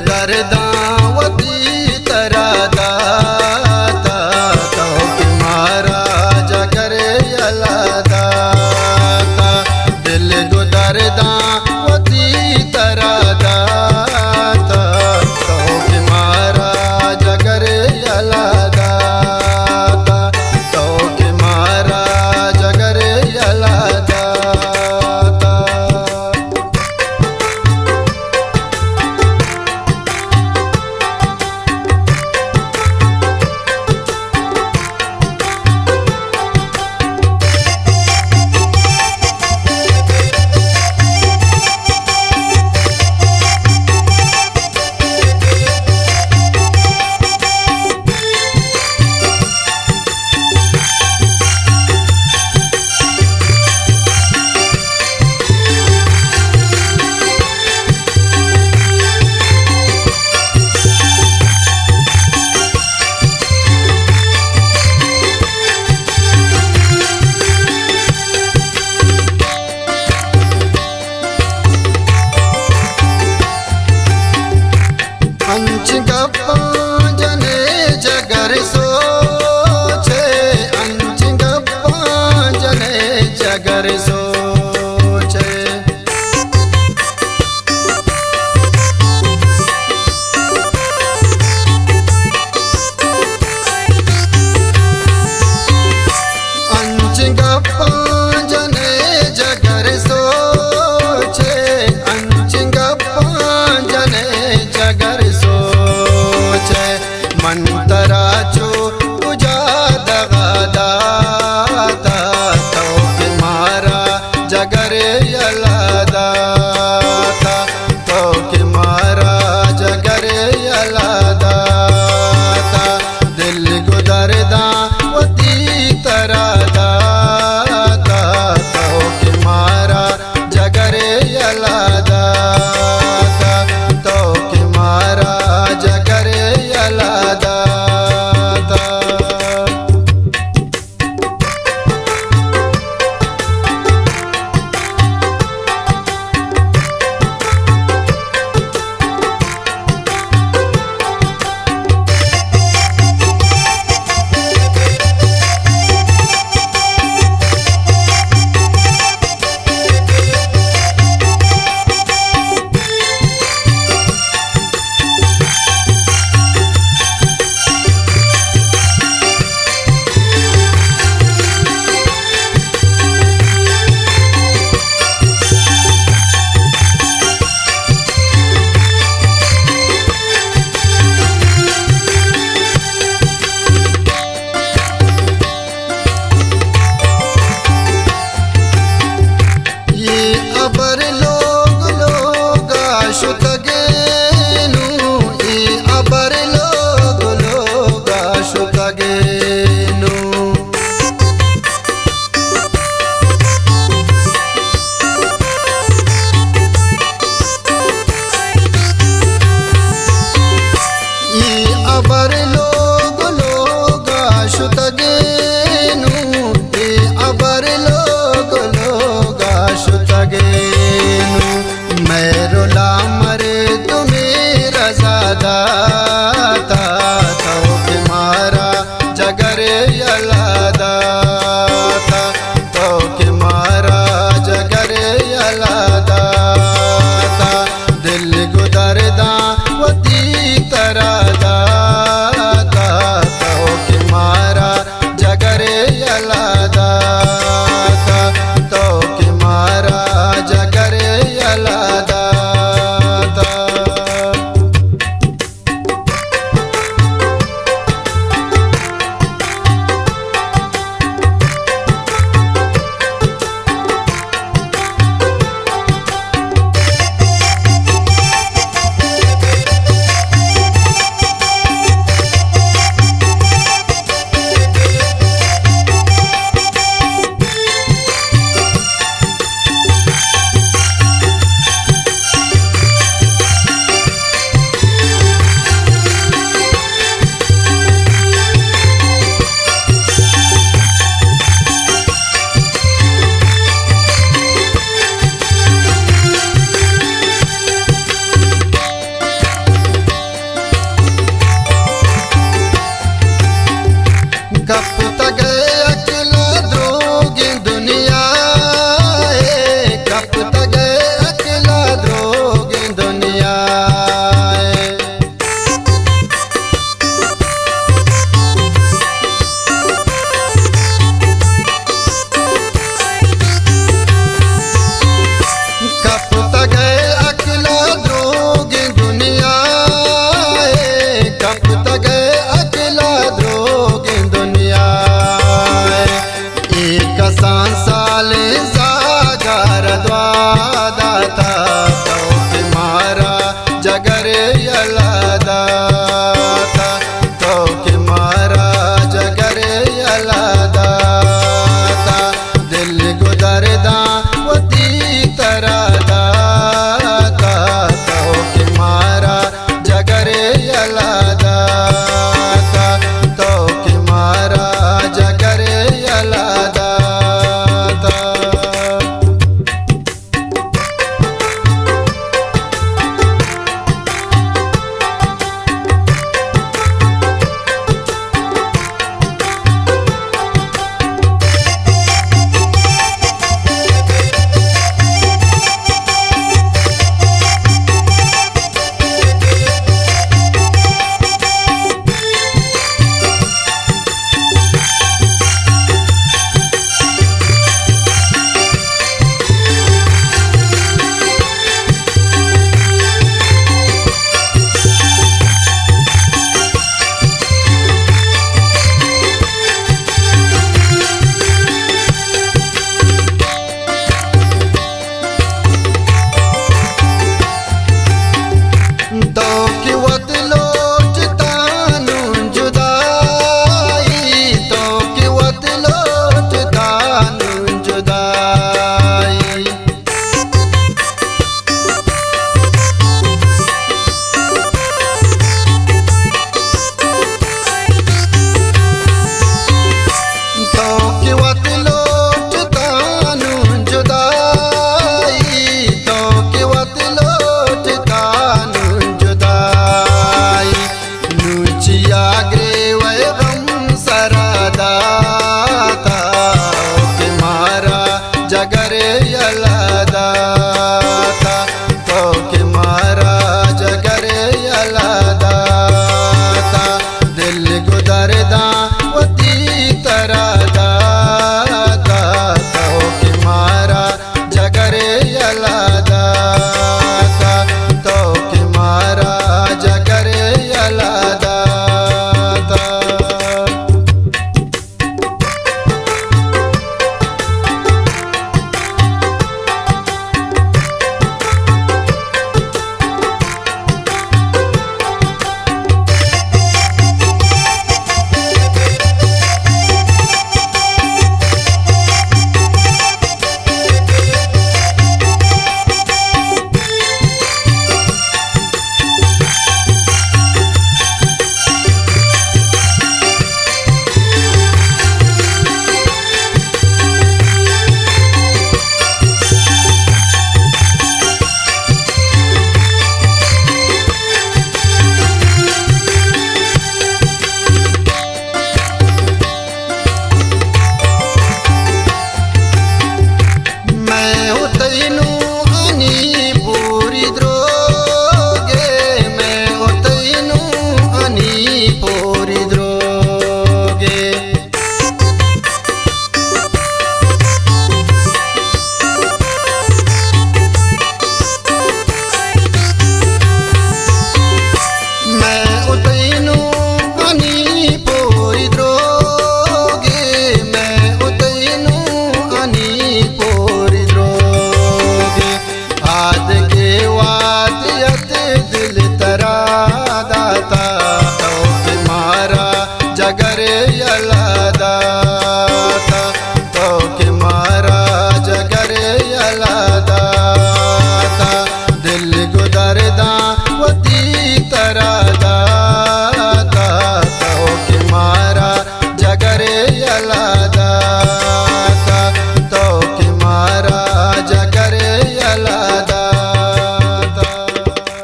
दरदावती तरा दाता तो कि महाराज करे अला दाता दिल को दरदावती तरा दाता तो कि महाराज करे अला दाता तो कि महाराज करे अला दाता। अंच गप्पा जने जगर सोचे अंच गप्पा जने जगर सोचे अंच गप्पा जने जगर सोचे अंच गप्पा जने जगर मंतरा चो तुझा दगा दाता तो कि मारा जगरे अला दाता तो कि मारा जगरे अला दाता दिल को दरदावती तरा दाता तो कि मारा जगरे अला दाता तो कि मारा जगरे अला दाता। अबर लोग लोग आशुत गेनु ई अबर लोग लोग आशुत गेनु ई अबर लोग लोग आशुत गेनु ई अबर लोग लोग आशुत गेनु मेरो लामरे तुम्हें रजा दाता तो कि मारा जगरे अला दाता तो कि मारा जगरे अला दाता दिल को दरदावती तरा दाता तो कि मारा जगरे अला दाता तो कि मारा जगरे अला दाता। करे